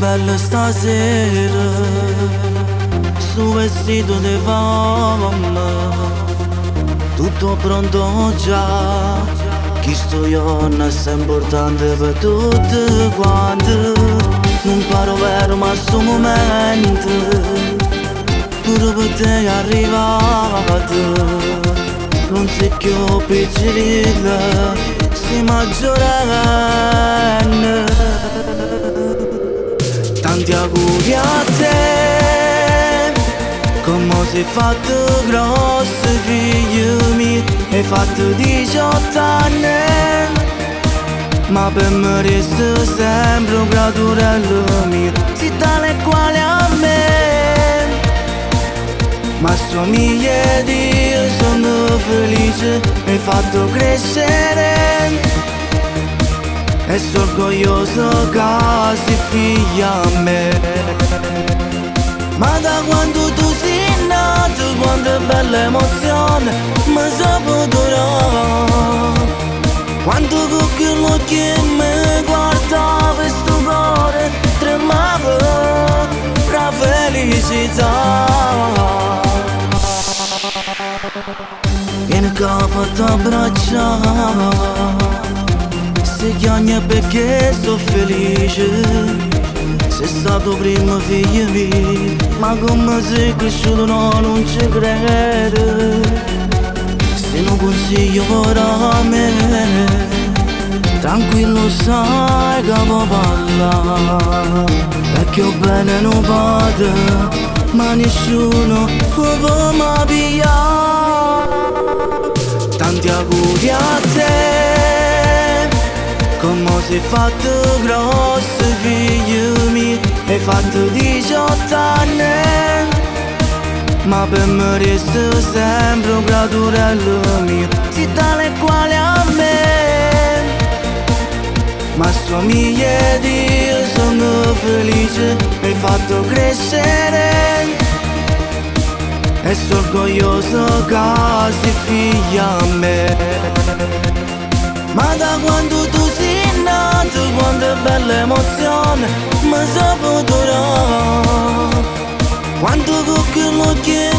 bella stasera, su vestito di fama, tutto pronto già. Chi sto io è importante per tutti quanti. Non paro vero ma sto momento pure per te è arrivato. Non sei più piccolina, sei maggiorenne. Tanti auguri a te, come sei fatto grosso figlio mio. Hai fatto 18 anni, ma per me resta sempre un gradurello mio. Sei tale quale a me, ma somiglia di io, sono felice. Mi hai fatto crescere e sono orgoglioso che sei figlia a me. Ma da quando tu sei nato, quanta bella emozione mi saputerò. Quando con quello che mi guardava e sto cuore tremava tra felicità. Vieni che ho fatto abbracciare, si chiama perché sto felice. Sei stato primo figlio mio, ma come sei cresciuto no, non ci credo. Se non consiglio ora a me, tranquillo sai che può parlare. Perché ho bene non vado, ma nessuno può mai pigliare. Tanti auguri a te, come sei fatto grosso figlio mio. Hai fatto 18 anni, ma per me resta sempre un gradurello mio. Sei tale quale a me, ma somiglia di io, sono felice. Mi hai fatto crescere e sono orgoglioso che sei figlia a me. Ma da quando tu sei nato, quanta bella emozione mi saputerò. Quando con quello che